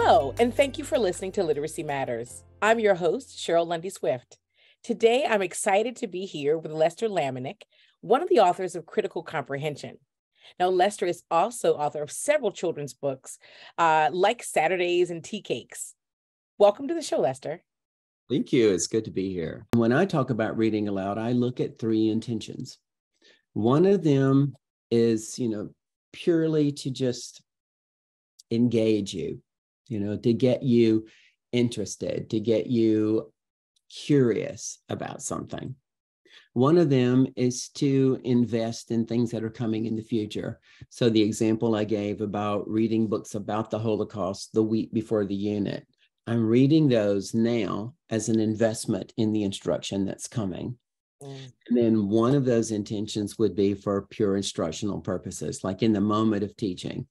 Hello, and thank you for listening to Literacy Matters. I'm your host, Cheryl Lundy Swift. Today, I'm excited to be here with Lester Laminack, one of the authors of Critical Comprehension. Now, Lester is also author of several children's books, like Saturdays and Tea Cakes. Welcome to the show, Lester. Thank you. It's good to be here. When I talk about reading aloud, I look at three intentions. One of them is, purely to just engage you, to get you interested, to get you curious about something. One of them is to invest in things that are coming in the future. So the example I gave about reading books about the Holocaust the week before the unit, I'm reading those now as an investment in the instruction that's coming. And then one of those intentions would be for pure instructional purposes, like in the moment of teaching.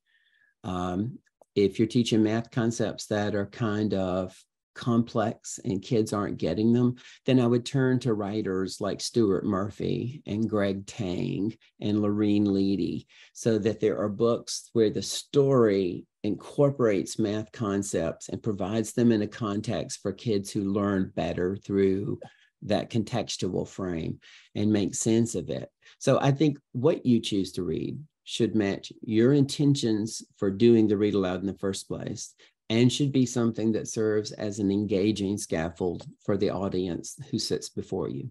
If you're teaching math concepts that are kind of complex and kids aren't getting them, then I would turn to writers like Stuart Murphy and Greg Tang and Lorene Leedy, so that there are books where the story incorporates math concepts and provides them in a context for kids who learn better through that contextual frame and make sense of it. So I think what you choose to read should match your intentions for doing the read aloud in the first place, and should be something that serves as an engaging scaffold for the audience who sits before you.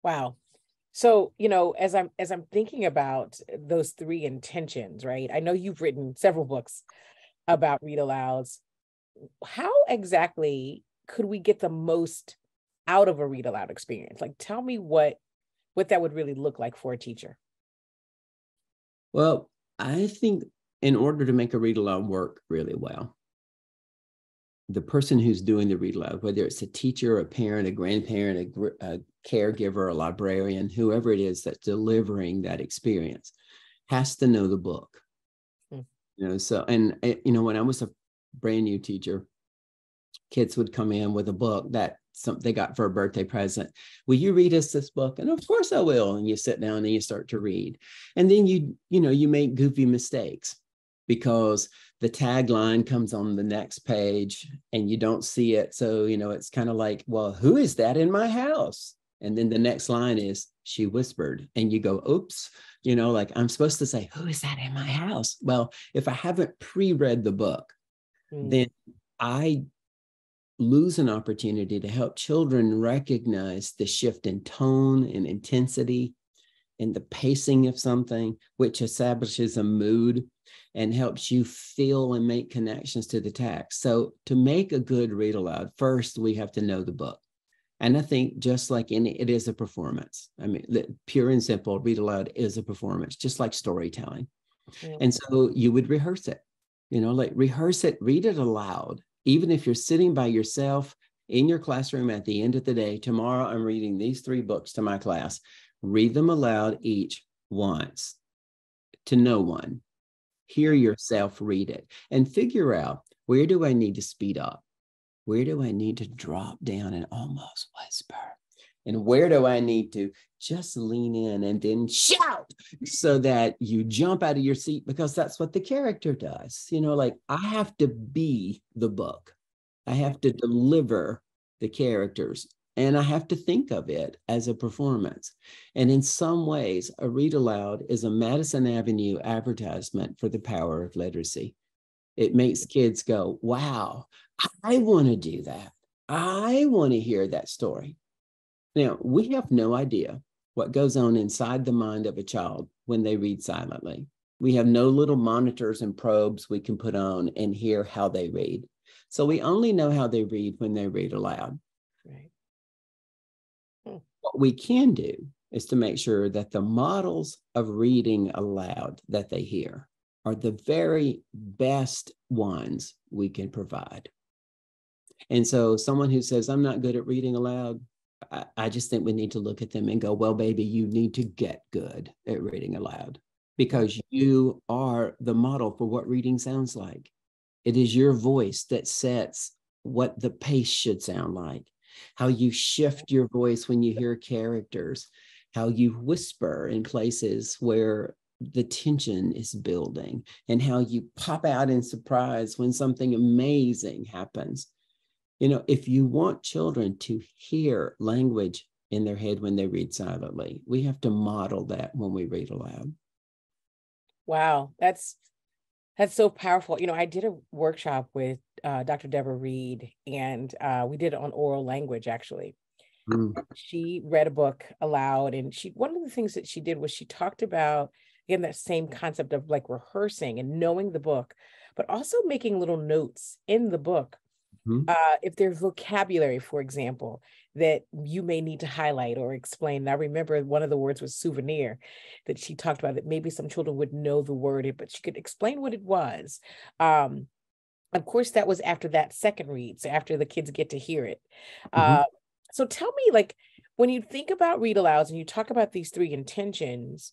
Wow. So, as I'm thinking about those three intentions, right? I know you've written several books about read-alouds. How exactly could we get the most out of a read-aloud experience? Like, tell me what that would really look like for a teacher. Well, I think in order to make a read-aloud work really well, the person who's doing the read-aloud, whether it's a teacher, a parent, a grandparent, a caregiver, a librarian, whoever it is that's delivering that experience, has to know the book. When I was a brand new teacher, kids would come in with a book that they got for a birthday present. Will you read us this book? And of course I will. And you sit down and you start to read. And then you make goofy mistakes because the tagline comes on the next page and you don't see it. So, it's kind of like, well, who is that in my house? And then the next line is, she whispered. And you go, oops, like I'm supposed to say, who is that in my house? Well, if I haven't pre-read the book, then I lose an opportunity to help children recognize the shift in tone and intensity and the pacing of something, which establishes a mood and helps you feel and make connections to the text. So to make a good read aloud, first, we have to know the book. And I think just like it is a performance. I mean, pure and simple, read aloud is a performance, just like storytelling. And so you would rehearse it, rehearse it, read it aloud. Even if you're sitting by yourself in your classroom at the end of the day, tomorrow I'm reading these three books to my class. Read them aloud each once to no one. Hear yourself read it and figure out, where do I need to speed up? Where do I need to drop down and almost whisper? And where do I need to just lean in and then shout so that you jump out of your seat, because that's what the character does. I have to be the book. I have to deliver the characters, and I have to think of it as a performance. And in some ways, a read aloud is a Madison Avenue advertisement for the power of literacy. It makes kids go, wow, I want to do that. I want to hear that story. Now, we have no idea what goes on inside the mind of a child when they read silently. We have no little monitors and probes we can put on and hear how they read. So we only know how they read when they read aloud. Right. What we can do is to make sure that the models of reading aloud that they hear are the very best ones we can provide. And so someone who says, I'm not good at reading aloud, I just think we need to look at them and go, well, baby, you need to get good at reading aloud, because you are the model for what reading sounds like. It is your voice that sets what the pace should sound like, how you shift your voice when you hear characters, how you whisper in places where the tension is building and how you pop out in surprise when something amazing happens. You know, if you want children to hear language in their head when they read silently, we have to model that when we read aloud. Wow, that's so powerful. You know, I did a workshop with Dr. Deborah Reed, and we did it on oral language, actually. Mm. She read a book aloud, and one of the things that she did was she talked about, again, that same concept of like rehearsing and knowing the book, but also making little notes in the book. Mm-hmm. If there's vocabulary, for example, that you may need to highlight or explain. And I remember one of the words was souvenir, that she talked about, that maybe some children would know the word, but she could explain what it was. Of course, that was after that second read, so after the kids get to hear it. Mm-hmm. So tell me, like, when you think about read-alouds and you talk about these three intentions,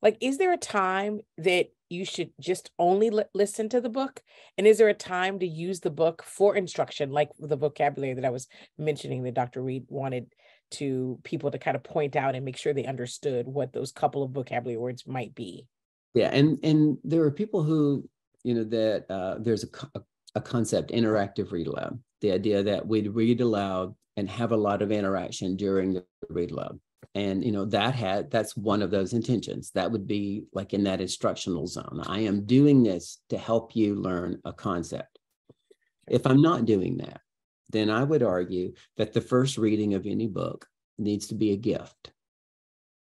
like, is there a time that you should just only listen to the book? And is there a time to use the book for instruction, like the vocabulary that I was mentioning that Dr. Reed wanted people to kind of point out and make sure they understood what those couple of vocabulary words might be? Yeah, and there are people who, you know, that there's a concept, interactive read aloud, the idea that we'd read aloud and have a lot of interaction during the read aloud. And, you know, that's one of those intentions. That would be like in that instructional zone. I am doing this to help you learn a concept. If I'm not doing that, then I would argue that the first reading of any book needs to be a gift.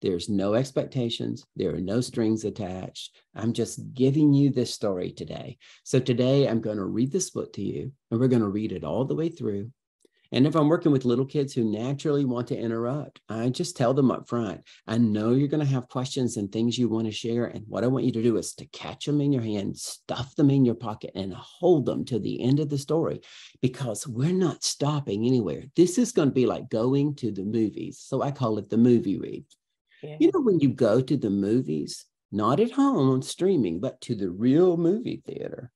There's no expectations. There are no strings attached. I'm just giving you this story today. So today I'm going to read this book to you, and we're going to read it all the way through. And if I'm working with little kids who naturally want to interrupt, I just tell them up front, I know you're going to have questions and things you want to share. And what I want you to do is to catch them in your hand, stuff them in your pocket, and hold them to the end of the story, because we're not stopping anywhere. This is going to be like going to the movies. So I call it the movie read. Yeah. You know, when you go to the movies, not at home on streaming, but to the real movie theater,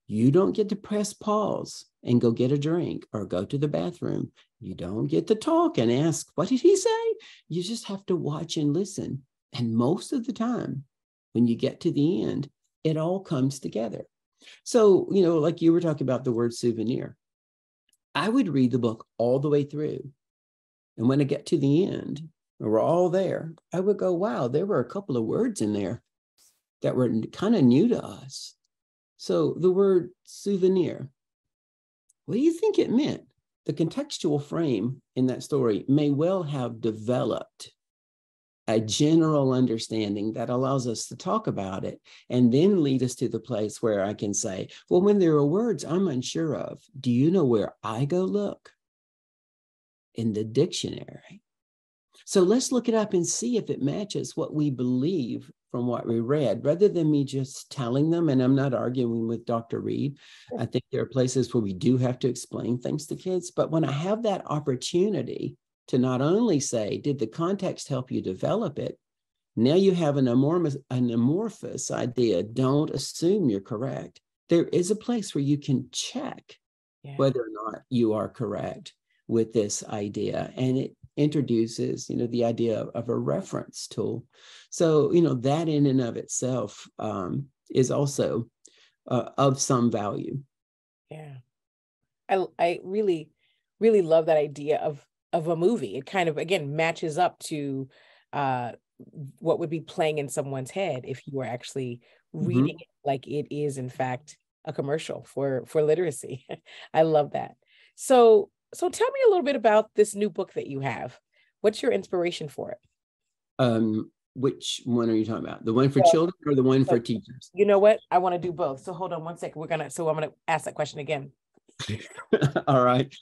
you don't get to press pause and go get a drink or go to the bathroom. You don't get to talk and ask, what did he say? You just have to watch and listen. And most of the time, when you get to the end, it all comes together. So, you know, like you were talking about the word souvenir, I would read the book all the way through. And when I get to the end, we're all there, I would go, wow, there were a couple of words in there that were kind of new to us. So the word souvenir, what do you think it meant? The contextual frame in that story may well have developed a general understanding that allows us to talk about it and then lead us to the place where I can say, well, when there are words I'm unsure of, do you know where I go look? In the dictionary. So let's look it up and see if it matches what we believe from what we read, rather than me just telling them. And I'm not arguing with Dr. Reed. I think there are places where we do have to explain things to kids. But when I have that opportunity to not only say, did the context help you develop it? Now you have an amorphous idea. Don't assume you're correct. There is a place where you can check whether or not you are correct with this idea. And it introduces, you know, the idea of a reference tool. So, you know, that in and of itself is also of some value. Yeah. I really, really love that idea of a movie. It kind of, again, matches up to what would be playing in someone's head if you were actually reading it like it is, in fact, a commercial for literacy. I love that. So tell me a little bit about this new book that you have. What's your inspiration for it? Which one are you talking about? The one for children or the one for teachers? You know what? I want to do both. So hold on one second. I'm going to ask that question again. All right.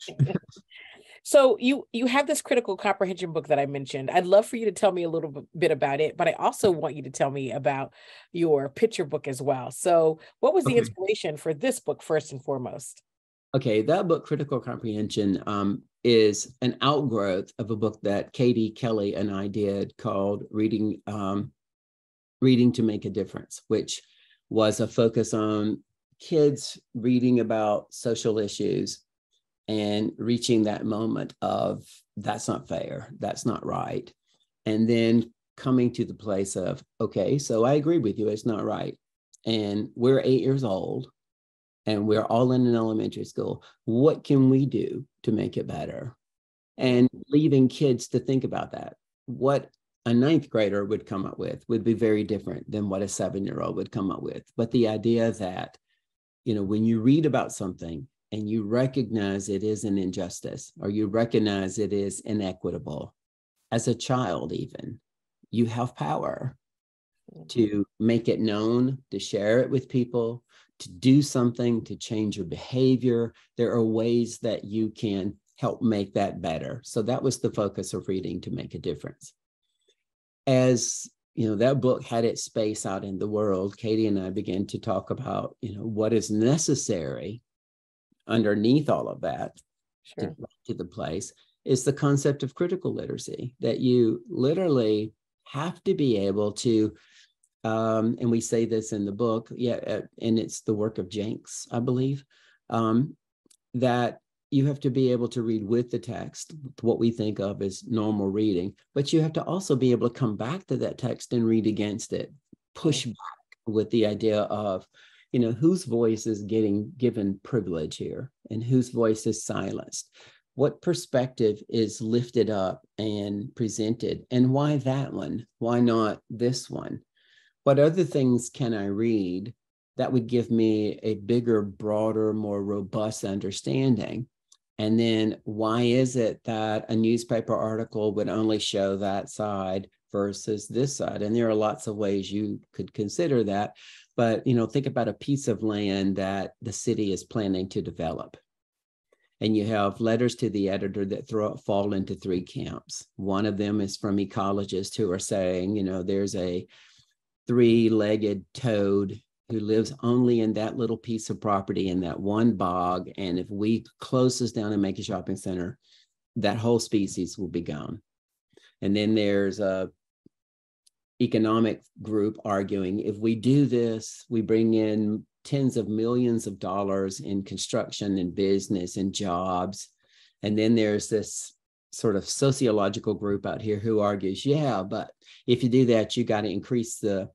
So you have this critical comprehension book that I mentioned. I'd love for you to tell me a little bit about it, but I also want you to tell me about your picture book as well. So what was the inspiration for this book first and foremost? Okay, that book, Critical Comprehension, is an outgrowth of a book that Katie Kelly and I did called Reading to Make a Difference, which was a focus on kids reading about social issues and reaching that moment of, that's not fair, that's not right. And then coming to the place of, okay, so I agree with you, it's not right. And we're 8 years old and we're all in an elementary school. What can we do to make it better? And leaving kids to think about that. What a ninth grader would come up with would be very different than what a 7-year-old would come up with. But the idea that, when you read about something and you recognize it is an injustice, or you recognize it is inequitable, as a child even, you have power to make it known, to share it with people, to do something, to change your behavior. There are ways that you can help make that better. So that was the focus of Reading to Make a Difference. As that book had its space out in the world, Katie and I began to talk about, what is necessary underneath all of that to the place is the concept of critical literacy, that you literally have to be able to, and we say this in the book, and it's the work of Jenks, I believe, that you have to be able to read with the text, what we think of as normal reading, but you have to also be able to come back to that text and read against it, push back with the idea of, whose voice is getting given privilege here and whose voice is silenced. What perspective is lifted up and presented, and why that one? Why not this one? What other things can I read that would give me a bigger, broader, more robust understanding? And then why is it that a newspaper article would only show that side versus this side? And there are lots of ways you could consider that. But, think about a piece of land that the city is planning to develop. And you have letters to the editor that fall into 3 camps. One of them is from ecologists who are saying, there's a 3-legged toad who lives only in that little piece of property in that one bog. And if we close this down and make a shopping center, that whole species will be gone. And then there's a economic group arguing, if we do this, we bring in tens of millions of dollars in construction and business and jobs. And then there's this sort of sociological group out here who argues, but if you do that, you got to increase the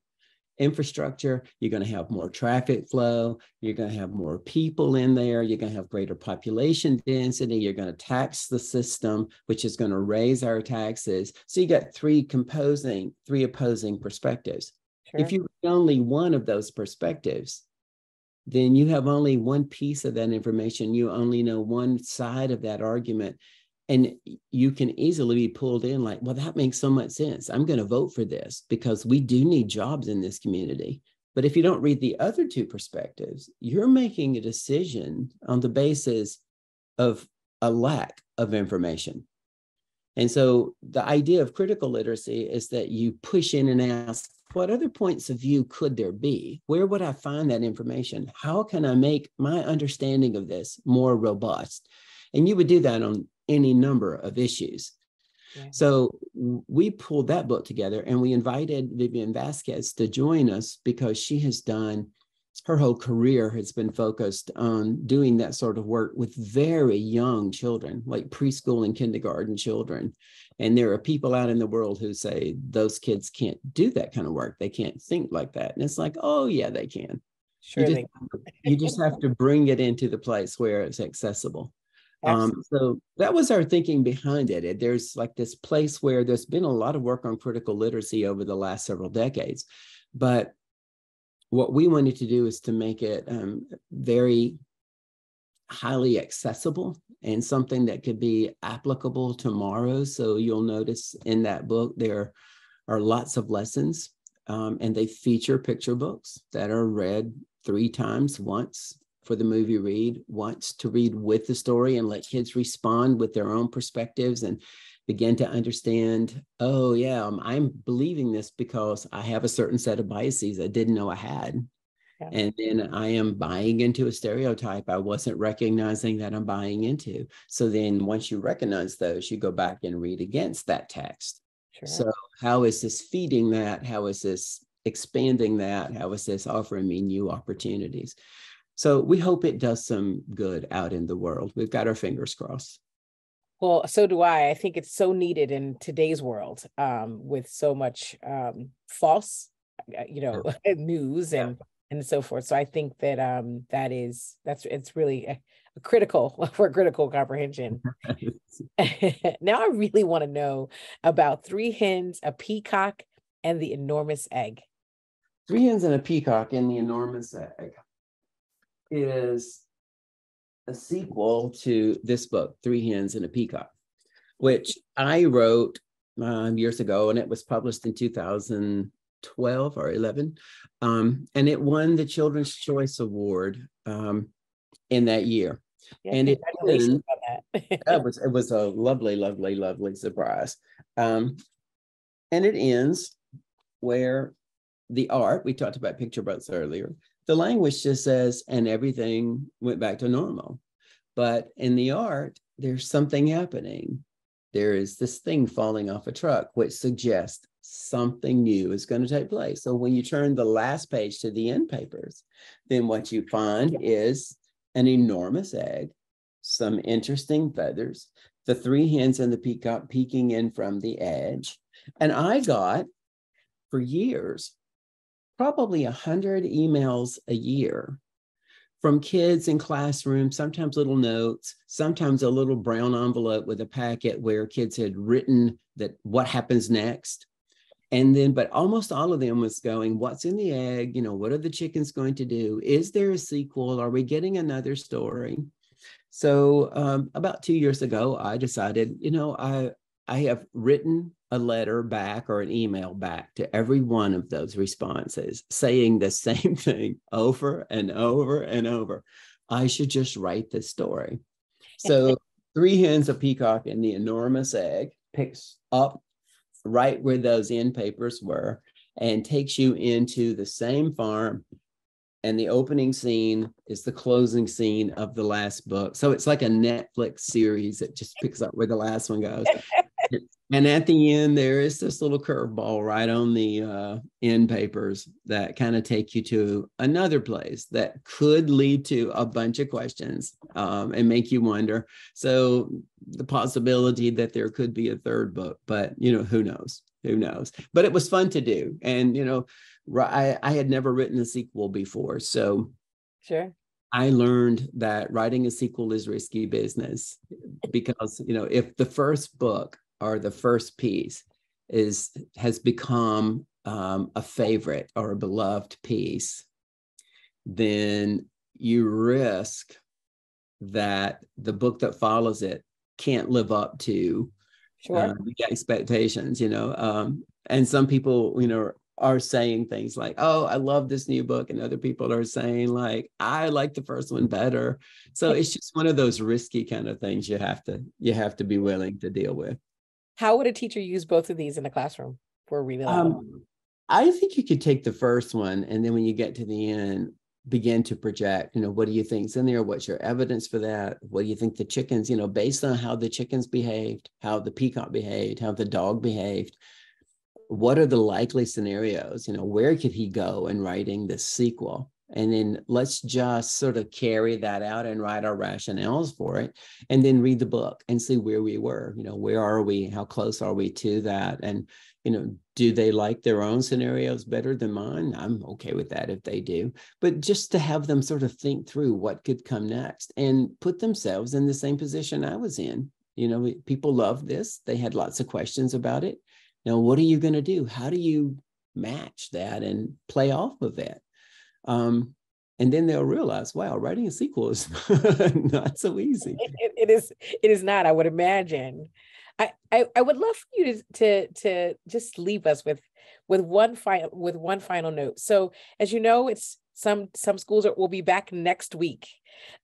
infrastructure, you're going to have more traffic flow, you're going to have more people in there, you're going to have greater population density, you're going to tax the system, which is going to raise our taxes. So you got three opposing perspectives. Sure. If you read only one of those perspectives, then you have only one piece of that information. You only know one side of that argument. And you can easily be pulled in like, well, that makes so much sense. I'm going to vote for this because we do need jobs in this community. But if you don't read the other 2 perspectives, you're making a decision on the basis of a lack of information. And so the idea of critical literacy is that you push in and ask, what other points of view could there be? Where would I find that information? How can I make my understanding of this more robust? And you would do that on any number of issues. Yeah. So we pulled that book together and we invited Vivian Vasquez to join us because she has done, her whole career has been focused on doing that sort of work with very young children, like preschool and kindergarten children. And there are people out in the world who say those kids can't do that kind of work. They can't think like that. And it's like, oh yeah, they can. Sure, you just have to bring it into the place where it's accessible. So that was our thinking behind it. There's like this place where there's been a lot of work on critical literacy over the last several decades, but what we wanted to do is to make it very highly accessible and something that could be applicable tomorrow. So you'll notice in that book, there are lots of lessons and they feature picture books that are read 3 times, once for the movie read, once to read with the story and let kids respond with their own perspectives and begin to understand, oh yeah, I'm believing this because I have a certain set of biases I didn't know I had. Yeah. And then I am buying into a stereotype I wasn't recognizing that I'm buying into. So then once you recognize those, you go back and read against that text. Sure. So how is this feeding that? How is this expanding that? How is this offering me new opportunities? So we hope it does some good out in the world. We've got our fingers crossed. Well, so do I. I think it's so needed in today's world, with so much false, news Yeah. and so forth. So I think that it's really a critical for critical comprehension. Now I really want to know about three hens, a peacock, and the enormous egg. Three Hens and a Peacock and the Enormous Egg is a sequel to this book, Three Hens and a Peacock, which I wrote years ago, and it was published in 2012 or 11. And it won the Children's Choice Award in that year. Yeah, And congratulations on that. it was a lovely, lovely, lovely surprise. And it ends where the art, we talked about picture books earlier, the language just says, and everything went back to normal. But in the art, there's something happening. There is this thing falling off a truck, which suggests something new is going to take place. So when you turn the last page to the end papers, then what you find is an enormous egg, some interesting feathers, the three hens and the peacock peeking in from the edge. And I got, for years, probably 100 emails a year from kids in classrooms, sometimes little notes, sometimes a little brown envelope with a packet where kids had written that what happens next. And then, but almost all of them was going, what's in the egg? What are the chickens going to do? Is there a sequel? Are we getting another story? So about 2 years ago, I decided, I have written a letter back or an email back to every one of those responses saying the same thing over and over and over. I should just write this story. So Three Hens, a Peacock, and the Enormous Egg picks up right where those end papers were and takes you into the same farm. And the opening scene is the closing scene of the last book. So it's like a Netflix series that just picks up where the last one goes. And at the end, there is this little curveball right on the end papers that kind of take you to another place that could lead to a bunch of questions and make you wonder. So the possibility that there could be a third book, but who knows? Who knows? But it was fun to do. And, I had never written a sequel before. So Sure. I learned that writing a sequel is risky business because, if the first book or the first piece has become a favorite or a beloved piece, then you risk that the book that follows it can't live up to the expectations, and some people, are saying things like, oh, I love this new book. And other people are saying like, I like the first one better. So it's just one of those risky kind of things you have to be willing to deal with. How would a teacher use both of these in the classroom for Read-Aloud? I think you could take the first one, and then when you get to the end, begin to project, what do you think's in there? What's your evidence for that? What do you think the chickens, based on how the chickens behaved, how the peacock behaved, how the dog behaved, what are the likely scenarios? Where could he go in writing this sequel? And then let's just sort of carry that out and write our rationales for it, and then read the book and see where we were. Where are we? How close are we to that? And, do they like their own scenarios better than mine? I'm okay with that if they do. But just to have them sort of think through what could come next and put themselves in the same position I was in. People love this. They had lots of questions about it. Now, what are you going to do? How do you match that and play off of it? And then they'll realize, wow, writing a sequel is not so easy. It is not, I would imagine. I would love for you to just leave us with one final note. So as you know, it's some schools will be back next week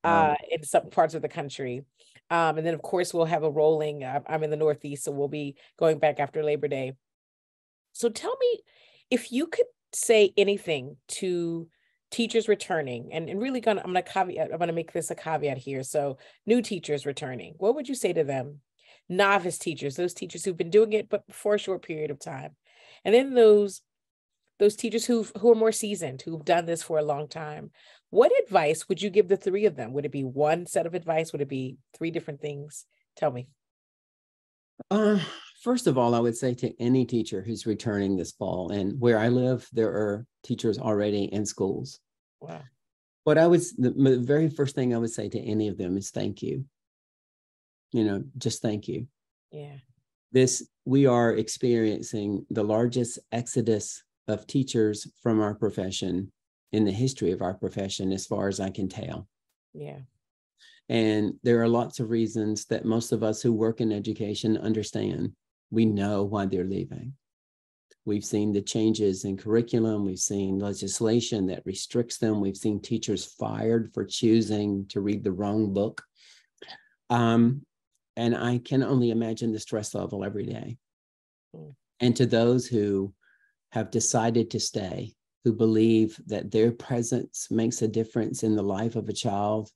in some parts of the country. And then, of course, we'll have a rolling. I'm in the Northeast, so we'll be going back after Labor Day. So tell me, if you could say anything to teachers returning, and really I'm going to make this a caveat here. So new teachers returning, what would you say to them? Novice teachers, those teachers who've been doing it, but for a short period of time. And then those teachers who are more seasoned, who've done this for a long time. What advice would you give the three of them? Would it be one set of advice? Would it be three different things? Tell me. Uh, First of all, I would say to any teacher who's returning this fall, and where I live, there are teachers already in schools. Wow. The very first thing I would say to any of them is thank you. Just thank you. Yeah. We are experiencing the largest exodus of teachers from our profession in the history of our profession, as far as I can tell. Yeah. And there are lots of reasons that most of us who work in education understand. We know why they're leaving. We've seen the changes in curriculum. We've seen legislation that restricts them. We've seen teachers fired for choosing to read the wrong book. And I can only imagine the stress level every day. And to those who have decided to stay, who believe that their presence makes a difference in the life of a child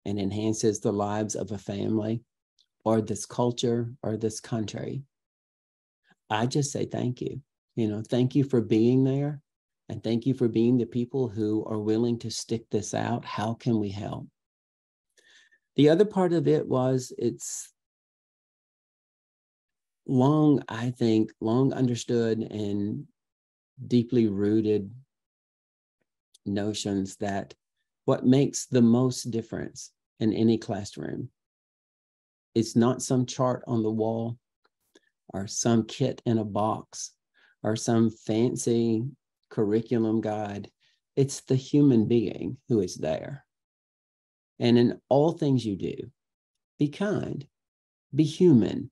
and enhances the lives of a family or this culture or this country, I just say thank you. Thank you for being there. And thank you for being the people who are willing to stick this out. How can we help? The other part of it was it's long understood and deeply rooted notions that what makes the most difference in any classroom is not some chart on the wall or some kit in a box or some fancy curriculum guide. It's the human being who is there. And in all things you do, be kind, be human,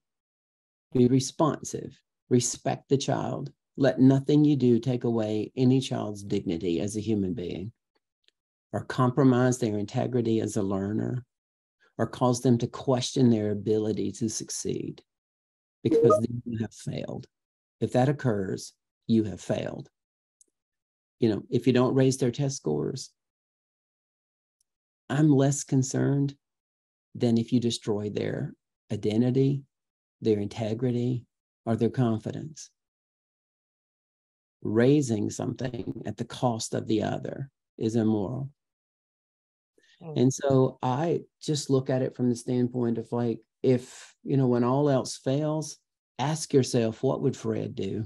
be responsive, respect the child. Let nothing you do take away any child's dignity as a human being, or compromise their integrity as a learner, or cause them to question their ability to succeed, because then you have failed. If that occurs, you have failed. If you don't raise their test scores, I'm less concerned than if you destroy their identity, their integrity, or their confidence. Raising something at the cost of the other is immoral. And so I just look at it from the standpoint of like, if, when all else fails, ask yourself, what would Fred do?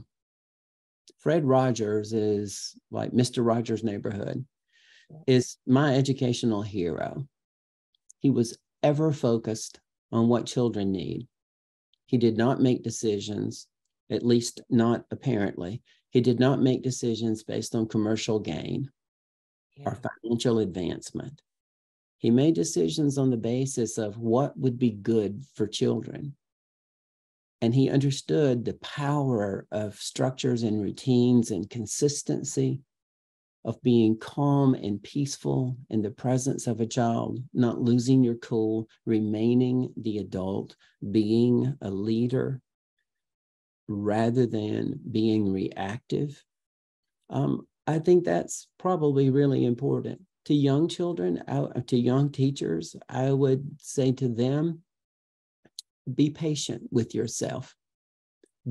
Fred Rogers is like Mr. Rogers' Neighborhood, is my educational hero. He was ever focused on what children need. He did not make decisions, at least not apparently. He did not make decisions based on commercial gain or financial advancement. He made decisions on the basis of what would be good for children. And he understood the power of structures and routines and consistency, of being calm and peaceful in the presence of a child, not losing your cool, remaining the adult, being a leader rather than being reactive. I think that's probably really important. To young children, to young teachers, I would say to them, be patient with yourself.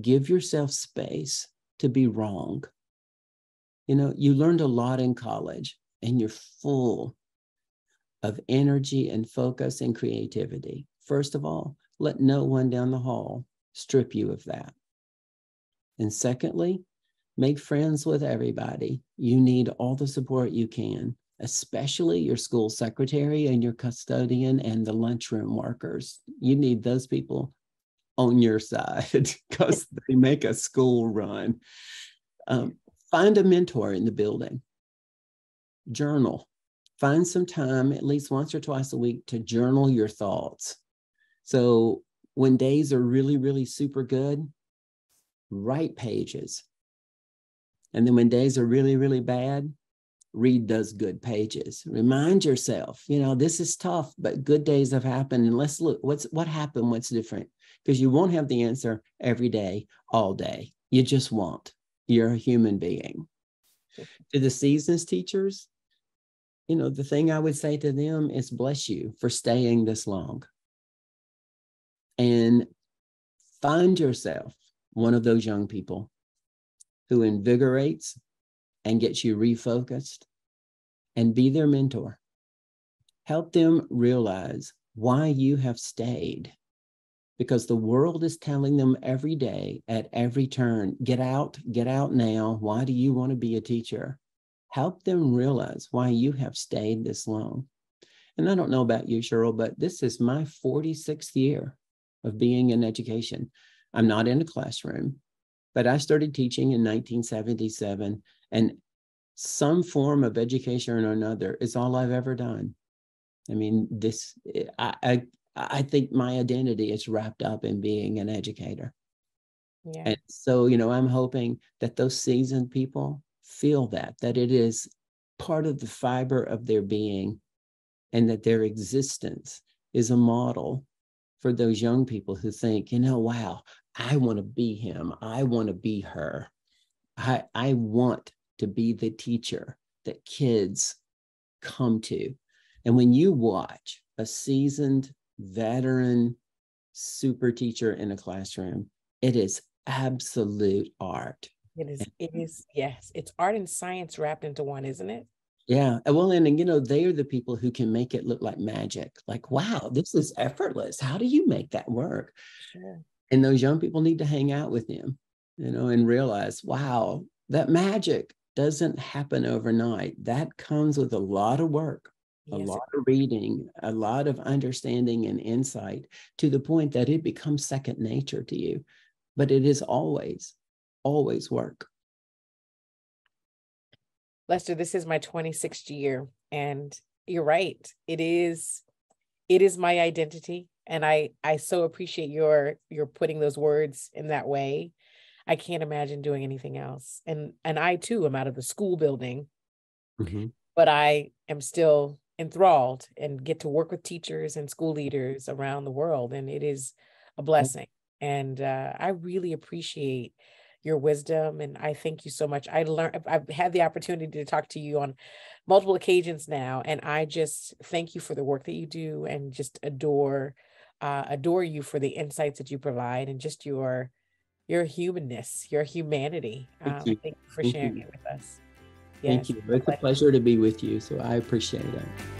Give yourself space to be wrong. You learned a lot in college and you're full of energy and focus and creativity. First of all, let no one down the hall strip you of that. And secondly, make friends with everybody. You need all the support you can, especially your school secretary and your custodian and the lunchroom workers. You need those people on your side because they make a school run. Find a mentor in the building. Journal. Find some time, at least once or twice a week, to journal your thoughts. So when days are really, really super good, write pages. And then when days are really, really bad, read those good pages. Remind yourself, this is tough, but good days have happened. And let's look, what happened, what's different? Because you won't have the answer every day, all day. You just won't. You're a human being. To the seasons teachers, the thing I would say to them is bless you for staying this long. And find yourself one of those young people who invigorates and gets you refocused, and be their mentor. Help them realize why you have stayed because the world is telling them every day at every turn, get out now. Why do you want to be a teacher? Help them realize why you have stayed this long. And I don't know about you, Cheryl, but this is my 46th year of being in education. I'm not in a classroom, but I started teaching in 1977, and some form of education or another is all I've ever done. I mean, I think my identity is wrapped up in being an educator. Yeah. And so, I'm hoping that those seasoned people feel that it is part of the fiber of their being, and that their existence is a model for those young people who think, wow, I want to be him. I want to be her. I want to be the teacher that kids come to. And when you watch a seasoned veteran super teacher in a classroom, it is absolute art. It is, yes. It's art and science wrapped into one, isn't it? Yeah. Well, and they are the people who can make it look like magic. Like, wow, this is effortless. How do you make that work? Sure. And those young people need to hang out with them, and realize, wow, that magic doesn't happen overnight. That comes with a lot of work, a lot of reading, a lot of understanding and insight, to the point that it becomes second nature to you. But it is always, always work. Lester, this is my 26th year, and you're right. It is my identity. And I so appreciate your putting those words in that way. I can't imagine doing anything else. And I too am out of the school building, but I am still enthralled and get to work with teachers and school leaders around the world. And it is a blessing. And I really appreciate your wisdom. And I thank you so much. I've had the opportunity to talk to you on multiple occasions now. And I just thank you for the work that you do, and just adore you for the insights that you provide, and just your humanness, your humanity. Thank you. Thank you for sharing it with us. Thank Yes, you. It's a pleasure to be with you. So I appreciate it.